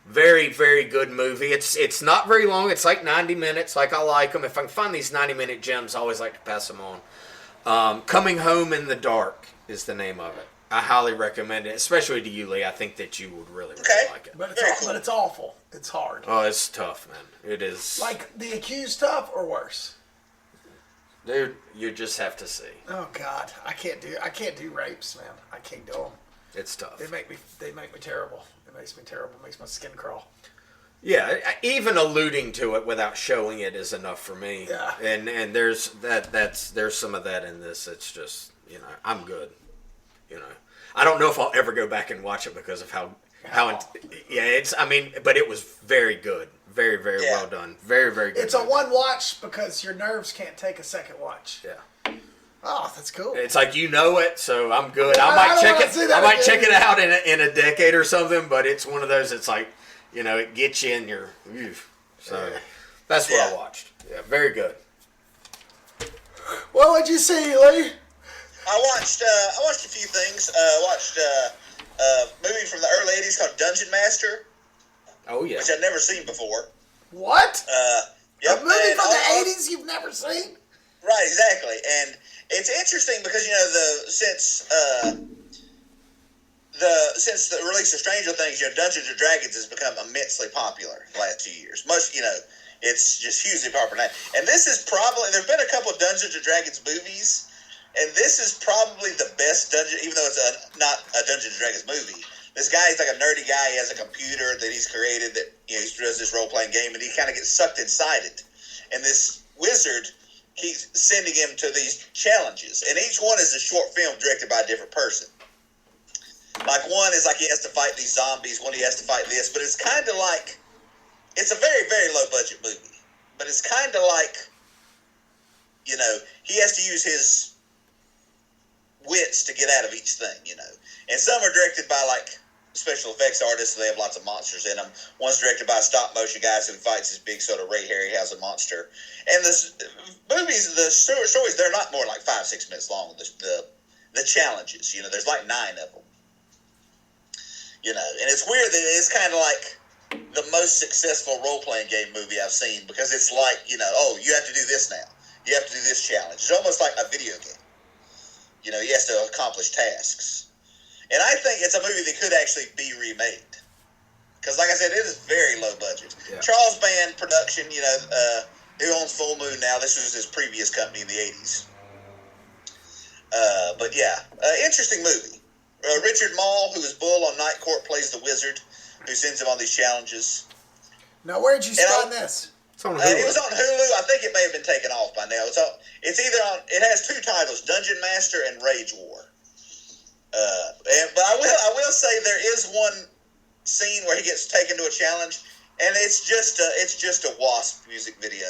Very, very good movie. It's not very long. It's like 90 minutes, like I like them. If I can find these 90-minute gems, I always like to pass them on. Coming Home in the Dark is the name of it. I highly recommend it, especially to you, Lee. I think that you would really like it. But it's awful. It's hard. Oh, it's tough, man. It is. Like The Accused tough or worse? Dude, you just have to see. Oh God, I can't do rapes, man. I can't do them. It's tough. They make me terrible. It makes me terrible. It makes my skin crawl. Yeah, even alluding to it without showing it is enough for me. Yeah. And there's some of that in this. It's just, you know, I'm good. You know, I don't know if I'll ever go back and watch it because of how but it was very good. Very, very well done. Very, very good. It's a one watch because your nerves can't take a second watch. Yeah. Oh, that's cool. It's like, you know it, so I'm good. I might check it out in a decade or something, but it's one of those. It's like, you know, it gets you in your. So that's what I watched. Yeah, very good. What would you see, Lee? I watched a few things. Watched a movie from the early '80s called Dungeon Master. Oh yeah. Which I'd never seen before. What? Yep. A movie from the '80s you've never seen? Right, exactly, and it's interesting because, you know, since the release of Stranger Things, you know, Dungeons and Dragons has become immensely popular the last 2 years. Much, you know, it's just hugely popular now. And this is probably, there's been a couple of Dungeons and Dragons movies, and this is probably the best dungeon, even though it's not a Dungeons and Dragons movie. This guy, he's like a nerdy guy. He has a computer that he's created that, you know, he does this role-playing game, and he kind of gets sucked inside it. And this wizard keeps sending him to these challenges, and each one is a short film directed by a different person. Like, one is like he has to fight these zombies, one he has to fight this, but it's kind of like, it's a very, very low-budget movie, but it's kind of like, you know, he has to use his wits to get out of each thing, you know. And some are directed by, like, special effects artists, so they have lots of monsters in them. One's directed by a stop-motion guy, so he fights this big sort of Ray Harryhausen monster. And the movies, the stories, they're not more like 5-6 minutes long. The challenges, you know, there's like 9 of them. You know, and it's weird that it's kind of like the most successful role-playing game movie I've seen, because it's like, you know, oh, you have to do this now. You have to do this challenge. It's almost like a video game. You know, he has to accomplish tasks. And I think it's a movie that could actually be remade. Because, like I said, it is very low budget. Yeah. Charles Band Production, you know, who owns Full Moon now. This was his previous company in the 80s. But yeah, interesting movie. Richard Mall, who is Bull on Night Court, plays the wizard who sends him on these challenges. Now, where'd you find this? It's on Hulu. It was on Hulu. I think it may have been taken off by now. It's either on. It has 2 titles: Dungeon Master and Rage War. But I will say there is one scene where he gets taken to a challenge, and it's just a Wasp music video.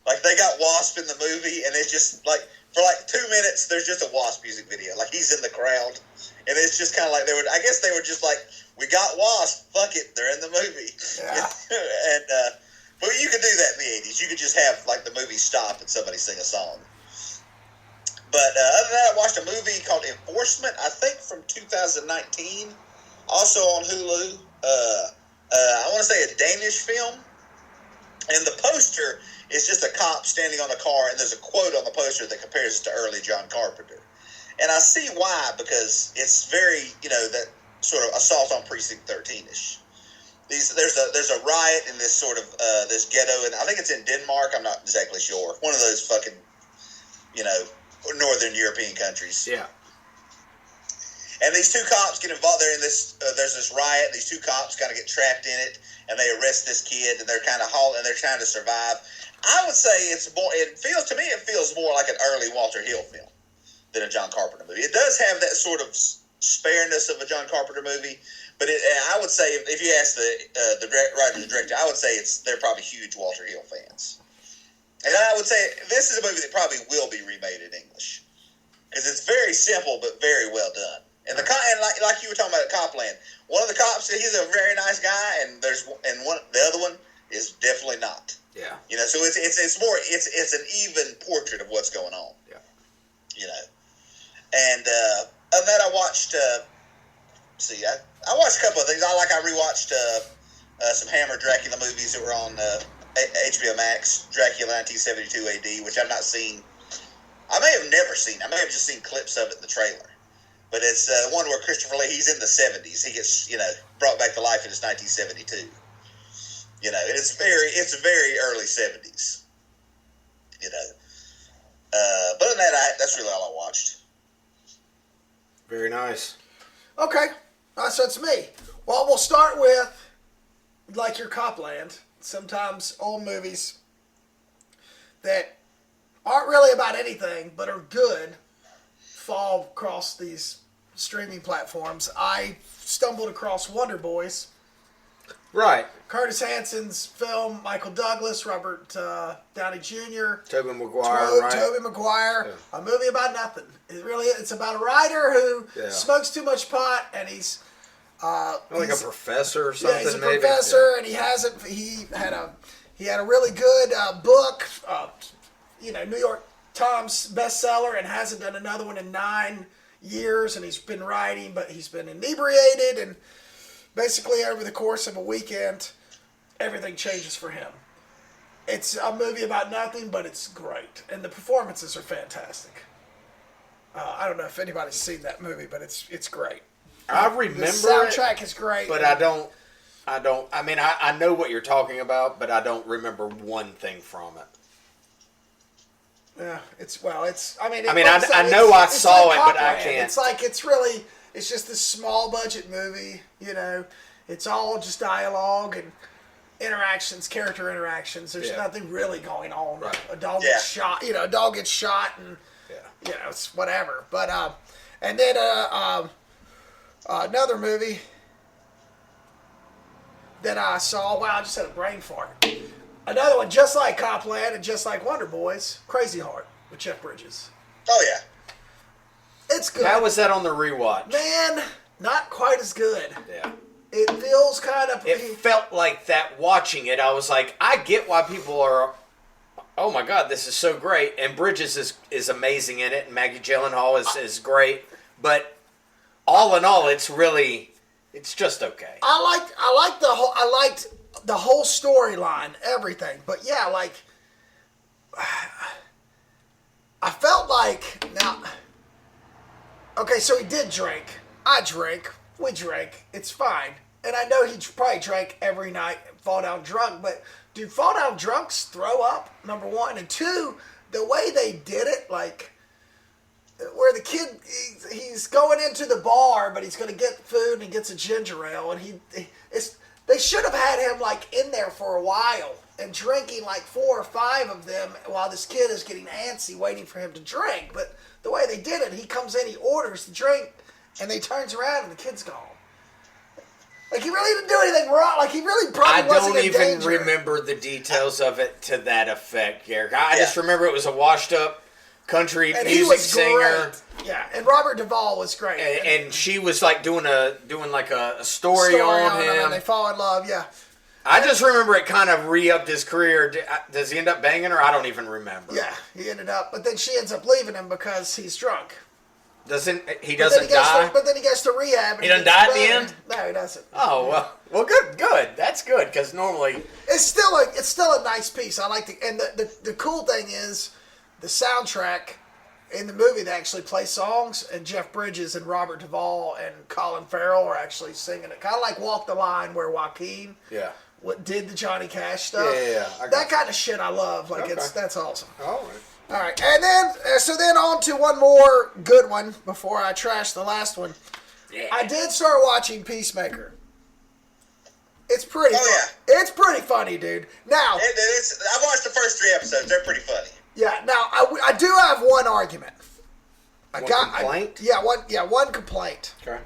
Like, they got Wasp in the movie, and it's just like, for like 2 minutes, there's just a Wasp music video. Like, he's in the crowd, and it's just kind of like I guess they were just like, we got Wasp, fuck it, they're in the movie. Yeah. And but you could do that in the 80s. You could just have like the movie stop and somebody sing a song. But other than that, I watched a movie called Enforcement, I think from 2019, also on Hulu. I want to say a Danish film. And the poster is just a cop standing on a car, and there's a quote on the poster that compares it to early John Carpenter. And I see why, because it's very, that sort of assault on Precinct 13-ish. There's a riot in this sort of this ghetto, and I think it's in Denmark. I'm not exactly sure. One of those fucking, northern European countries. Yeah. And these two cops get involved. They're in this. There's this riot. These two cops kind of get trapped in it, and they arrest this kid, and they're kind of and they're trying to survive. I would say it's more. It feels more like an early Walter Hill film than a John Carpenter movie. It does have that sort of spareness of a John Carpenter movie, but I would say if you ask the writer and director, I would say they're probably huge Walter Hill fans. And I would say this is a movie that probably will be remade in English because it's very simple but very well done. And like you were talking about at Copland, one of the cops, he's a very nice guy, and the other one is definitely not. Yeah. So it's more it's an even portrait of what's going on. Yeah. And other than that, I watched. I watched a couple of things. I rewatched some Hammer Dracula movies that were on HBO Max. Dracula 1972 AD, which I've not seen. I may have never seen. I may have just seen clips of it in the trailer. But it's one where Christopher Lee, he's in the 70s. He gets, brought back to life in his 1972. And it's very early 70s. But other than that, that's really all I watched. Very nice. Okay, so it's me. Well, we'll start with, like your Copland, sometimes old movies that aren't really about anything, but are good, fall across these streaming platforms. I stumbled across Wonder Boys. Right. Curtis Hanson's film, Michael Douglas, Robert Downey Jr., Tobey Maguire, right? Tobey Maguire. Yeah. A movie about nothing. It's about a writer who smokes too much pot, and he's like a professor or something. Yeah, he's a professor, and he had a really good book, New York Times bestseller, and hasn't done another one in 9 years, and he's been writing, but he's been inebriated, and basically over the course of a weekend, everything changes for him. It's a movie about nothing, but it's great, and the performances are fantastic. I don't know if anybody's seen that movie, but it's great. I remember the soundtrack is great, but I don't. I mean, I know what you're talking about, but I don't remember one thing from it. Yeah, I know I saw it, but I can't. It's just this small budget movie, It's all just dialogue and interactions, character interactions. There's nothing really going on. Right. A dog gets shot, a dog gets shot, and it's whatever. But and then another movie that I saw. Wow, I just had a brain fart. Another one, just like Copland and just like Wonder Boys, Crazy Heart with Jeff Bridges. Oh, yeah. It's good. How was that on the rewatch? Man, not quite as good. Yeah. It feels kind of... It felt like that watching it. I was like, I get why people are... Oh, my God, this is so great. And Bridges is amazing in it. And Maggie Gyllenhaal is great. But all in all, it's just okay. I liked the whole storyline, everything. But yeah, I felt like now. Okay, so he did drink. I drink. We drink. It's fine. And I know he probably drank every night and fall down drunk. But do fall down drunks throw up? Number one, and two, the way they did it, where the kid he's going into the bar, but he's going to get food and he gets a ginger ale, and they should have had him in there for a while and drinking 4 or 5 of them while this kid is getting antsy waiting for him to drink. But the way they did it, he comes in, he orders the drink, and he turns around and the kid's gone. He really didn't do anything wrong. He really probably wasn't in danger. I don't even remember the details of it to that effect, Garrick. I just remember it was a washed-up country music singer. Great. Yeah, and Robert Duvall was great. And she was doing a story on him. And they fall in love, yeah. I just remember it kind of re-upped his career. Does he end up banging her? I don't even remember. Yeah, he ended up, but then she ends up leaving him because he's drunk. He doesn't die? But then he gets to rehab. And he doesn't die at the end? No, he doesn't. Oh, well, good. That's good, because normally... It's still a nice piece. I like and the cool thing is, the soundtrack in the movie, they actually play songs, and Jeff Bridges and Robert Duvall and Colin Farrell are actually singing it. Kind of like Walk the Line, where Joaquin did the Johnny Cash stuff. Yeah. That kind of shit I love. Like, that's awesome. All right. And then, so then on to one more good one before I trash the last one. Yeah. I did start watching Peacemaker. It's pretty funny. Yeah. It's pretty funny, dude. Now, I've watched the first 3 episodes. They're pretty funny. yeah, now, I do have one argument. One complaint? One complaint. Okay.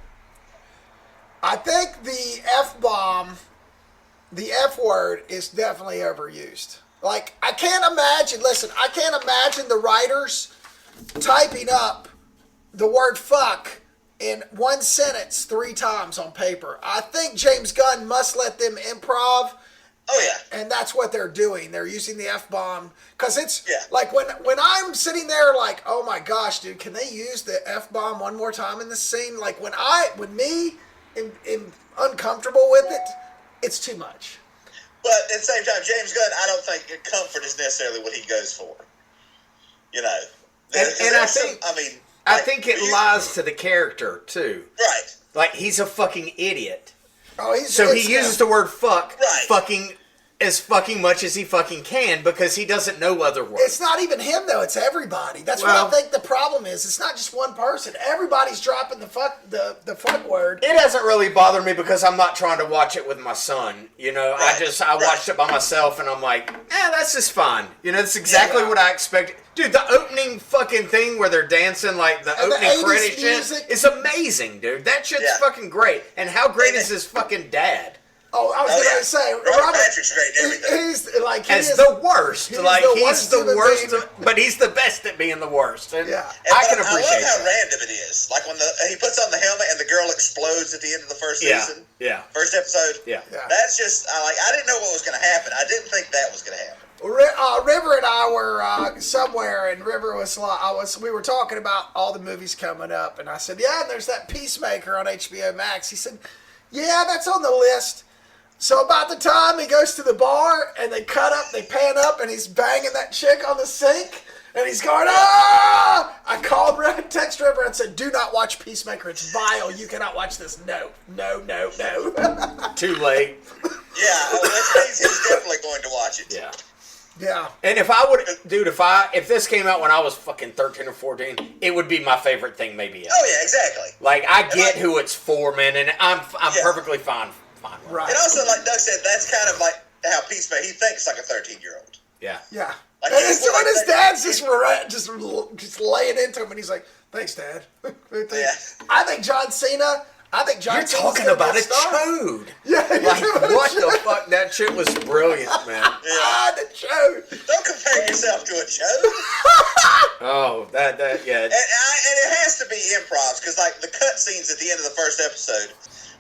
I think the F-bomb, the F word, is definitely overused. Like, I can't imagine the writers typing up the word fuck in one sentence 3 times on paper. I think James Gunn must let them improv. Oh, yeah. And that's what they're doing. They're using the F-bomb. Because it's like when I'm sitting there like, oh my gosh, dude, can they use the F-bomb one more time in this scene? Like when me am uncomfortable with it, it's too much. But at the same time, James Gunn, I don't think comfort is necessarily what he goes for. You know. I think it lies to the character, too. Right. Like, he's a fucking idiot. Oh, he uses the word fuck fucking as fucking much as he fucking can because he doesn't know other words. It's not even him, though. It's everybody. That's what I think the problem is. It's not just one person. Everybody's dropping the fuck word. It hasn't really bothered me because I'm not trying to watch it with my son. You know, I watched it by myself and I'm like, that's just fine. You know, that's exactly what I expected. Dude, the opening fucking thing where they're dancing, like the opening credit shit is amazing, dude. That shit's fucking great. And how great is his fucking dad? Oh, I was going to say, Robert Patrick's great in everything. He's the worst. He's the worst, but he's the best at being the worst. And I can appreciate I love how random it is. Like when he puts on the helmet and the girl explodes at the end of the first season. Yeah. First episode. Yeah. That's just, I didn't know what was going to happen. I didn't think that was going to happen. River and I were somewhere, and River we were talking about all the movies coming up, and I said, and there's that Peacemaker on HBO Max. He said, that's on the list. So about the time he goes to the bar, and they pan up, and he's banging that chick on the sink, and he's going, ah! I called text River and said, do not watch Peacemaker. It's vile. You cannot watch this. No. Too late. Yeah, he's definitely going to watch it. Yeah. And if this came out when I was fucking 13 or 14, it would be my favorite thing maybe ever. Oh yeah, exactly. Like I get who it's for, man, and I'm perfectly fine with it. Right. And also, like Doug said, that's kind of like how Peacemaker, he thinks like a 13-year-old. Yeah. Like, and his dad's just laying into him, and he's like, thanks, Dad. I think John Cena... You're talking about a Choad. Yeah. Like, what the fuck? That shit was brilliant, man. The Choad. Don't compare yourself to a Choad. Oh, yeah. And it has to be improvs, because, like, the cut scenes at the end of the first episode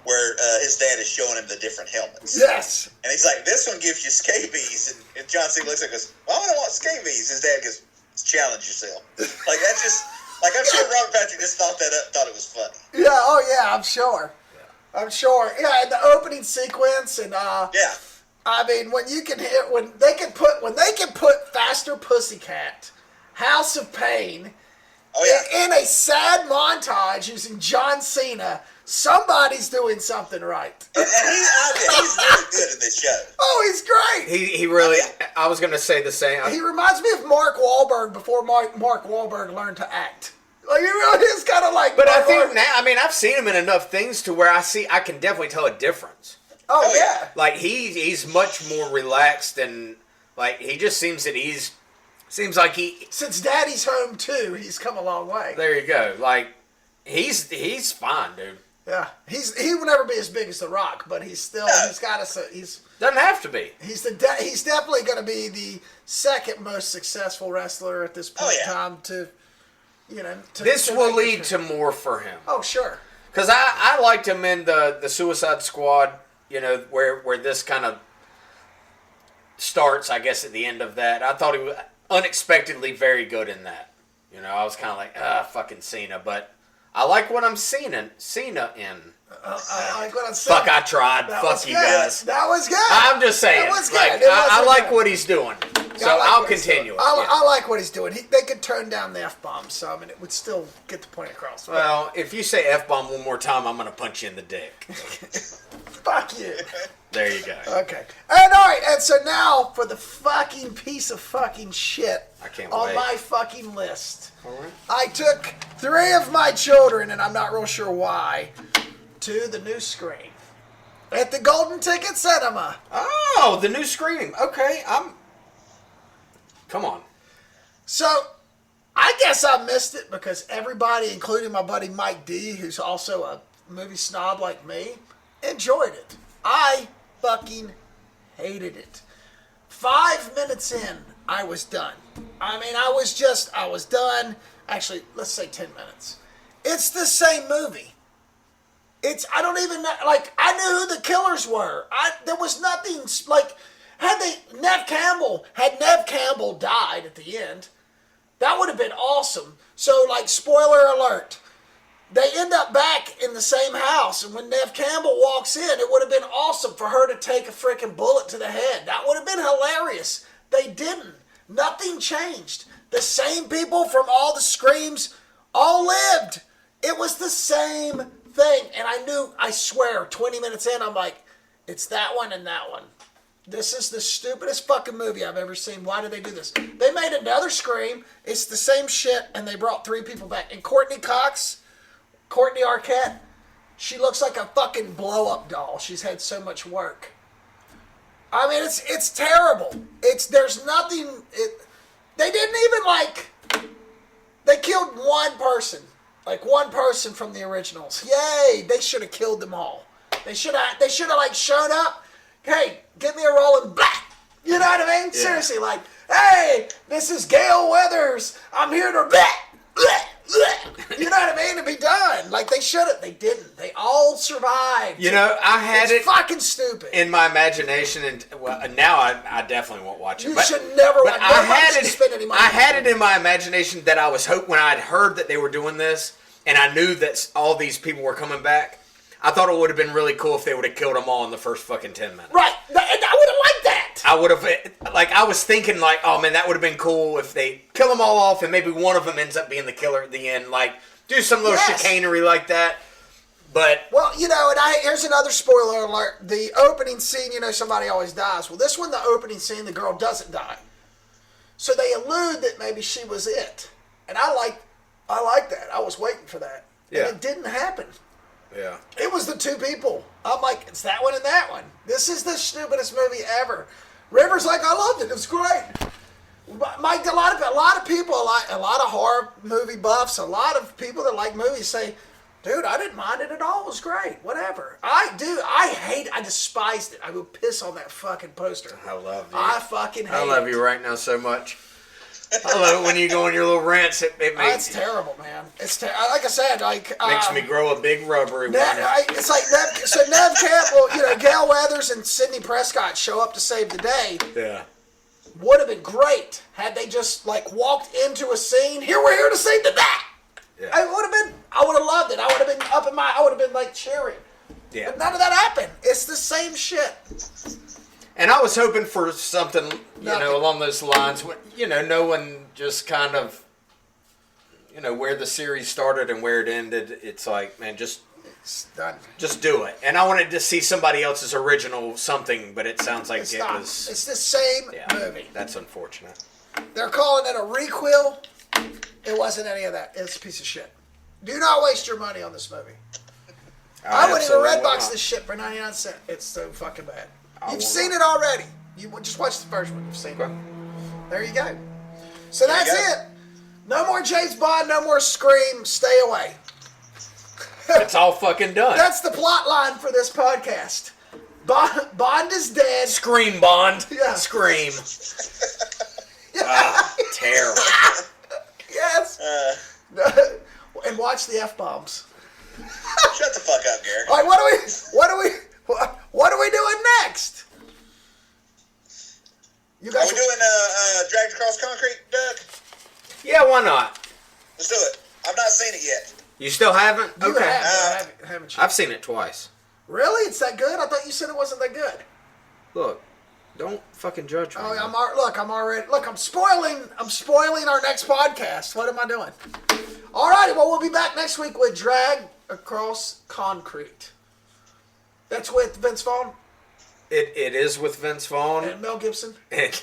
where his dad is showing him the different helmets. Yes. And he's like, this one gives you scabies. And John Cena looks at him and goes, well, I don't want scabies. His dad goes, challenge yourself. Like, that's just... Like, I'm sure Robert Patrick just thought it was funny. Yeah, I'm sure. Yeah, and the opening sequence and I mean, when they can put Faster Pussycat, House of Pain, in a sad montage using John Cena, somebody's doing something right. And he's really good in this show. Oh, he's great. He really. I was going to say the same. He reminds me of Mark Wahlberg before Mark Wahlberg learned to act. Like, he really is kind of like. But I think now, I mean, I've seen him in enough things to where I can definitely tell a difference. Oh yeah. Like he's much more relaxed and like he just seems like he. Since Daddy's Home too, he's come a long way. There you go. Like he's fine, dude. Yeah, he will never be as big as The Rock, but he's doesn't have to be. He's definitely going to be the second most successful wrestler at this point in time to. This will lead to more for him. Oh, sure. Because I liked him in the Suicide Squad, where this kind of starts, I guess, at the end of that. I thought he was unexpectedly very good in that. I was kind of like, fucking Cena. But I like what I'm seeing Cena in. I like what I'm saying. Fuck, I tried. Fuck you guys. That was good. I'm just saying. That was good. Like, I like what he's doing. So I'll continue it. I like what he's doing. They could turn down the F-bomb some, and it would still get the point across. Well, if you say F-bomb one more time, I'm going to punch you in the dick. Fuck you. There you go. Okay. And all right, and so now for the fucking piece of fucking shit I can't on wait. my fucking list. All right. I took 3 of my children, and I'm not real sure why, to the new Scream at the Golden Ticket Cinema. Oh, the new Scream. Okay, Come on. So, I guess I missed it because everybody, including my buddy Mike D, who's also a movie snob like me, enjoyed it. I fucking hated it. 5 minutes in, I was done. I mean, I was done. Actually, let's say 10 minutes. It's the same movie. I don't even know, like, I knew who the killers were. There was nothing, like, had Nev Campbell died at the end, that would have been awesome. So, like, spoiler alert, they end up back in the same house, and when Nev Campbell walks in, it would have been awesome for her to take a freaking bullet to the head. That would have been hilarious. They didn't. Nothing changed. The same people from all the Screams all lived. It was the same thing. And I swear, 20 minutes in, I'm like, it's that one and that one. This is the stupidest fucking movie I've ever seen. Why did they do this? They made another Scream. It's the same shit, and they brought 3 people back. And Courtney Arquette, she looks like a fucking blow-up doll. She's had so much work. I mean, it's terrible. There's nothing. They didn't even they killed one person. Like one person from the originals. Yay! They should have killed them all. They should have like showed up. Hey, give me a roll and blah! You know what I mean? Yeah. Seriously, like, hey, this is Gail Weathers. I'm here to blah, blah, blah. You know what I mean? To be done. Like they should have. They didn't. They all survived. You know, I had it's fucking stupid in my imagination, and well, now I definitely won't watch it. You should never watch it. I had it in my imagination that I was hoping when I'd heard that they were doing this, and I knew that all these people were coming back. I thought it would have been really cool if they would have killed them all in the first fucking 10 minutes. Right. And I would have liked that. I would have, like, I was thinking, like, oh, man, that would have been cool if they kill them all off and maybe one of them ends up being the killer at the end. Like, do some little chicanery like that. But... Well, you know, and here's another spoiler alert. The opening scene, you know, somebody always dies. Well, this one, the opening scene, the girl doesn't die. So they allude that maybe she was it. And I like that. I was waiting for that. Yeah. And it didn't happen. Yeah. It was the 2 people. I'm like, it's that one and that one. This is the stupidest movie ever. River's like, I loved it. It was great. Mike, a lot of people, a lot of horror movie buffs, a lot of people that like movies say, dude, I didn't mind it at all. It was great. Whatever. I despised it. I would piss on that fucking poster. I love you. I fucking hate it. I love you right now so much. I love it when you go on your little rants. It makes That's terrible, man. It's like I said, makes me grow a big rubbery one. It's like Nev Campbell, you know, Gail Weathers and Sidney Prescott show up to save the day. Yeah. Would have been great had they just like walked into a scene. We're here to save the day. Yeah. I would have loved it. I would have been I would have been like cheering. Yeah. But none of that happened. It's the same shit. And I was hoping for something, you know, along those lines. You know, knowing just kind of, you know, where the series started and where it ended. It's like, man, just do it. And I wanted to see somebody else's original something, but it sounds like it was... It's the same movie. That's unfortunate. They're calling it a requel. It wasn't any of that. It's a piece of shit. Do not waste your money on this movie. I wouldn't even Redbox this shit for 99 cents. It's so fucking bad. You've seen it already. You just watch the first one. You've seen it. There you go. So that's it. No more James Bond. No more Scream. Stay away. It's all fucking done. That's the plot line for this podcast. Bond is dead. Scream, Bond. Yeah. Scream. Ah, terrible. Yes. And watch the F-bombs. Shut the fuck up, Garrett. All right, what are we doing next? You guys are we doing Dragged Across Concrete, Doug? Yeah, why not? Let's do it. I've not seen it yet. You still haven't? You okay. Haven't you? I've seen it twice. Really? It's that good? I thought you said it wasn't that good. Look, Don't fucking judge me. Oh, I'm spoiling our next podcast. What am I doing? All righty, well, we'll be back next week with Drag Across Concrete. That's with Vince Vaughn It is with Vince Vaughn. and Mel Gibson. And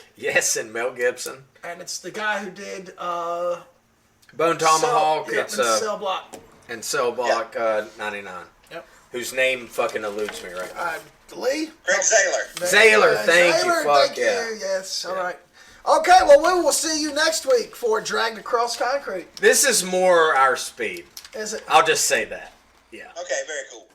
Mel Gibson. And it's the guy who did Bone Tomahawk. Cell Block. And Cell Block 99. Yep. Whose name fucking eludes me right now. Lee? Greg Zaylor. Thank you. Fuck Thank yeah. you. Yes, all right. Okay, well, we will see you next week for Dragged Across Concrete. This is more our speed. Is it? I'll just say that. Yeah. Okay, very cool.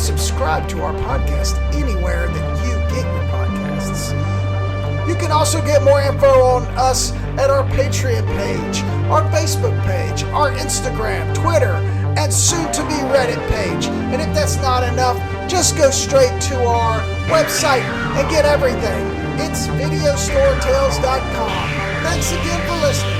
subscribe to our podcast anywhere that you get your podcasts. You can also get more info on us at our Patreon page, our Facebook page, our Instagram, Twitter, and soon-to-be Reddit page. And if that's not enough, just go straight to our website and get everything. It's videostorytales.com. Thanks again for listening.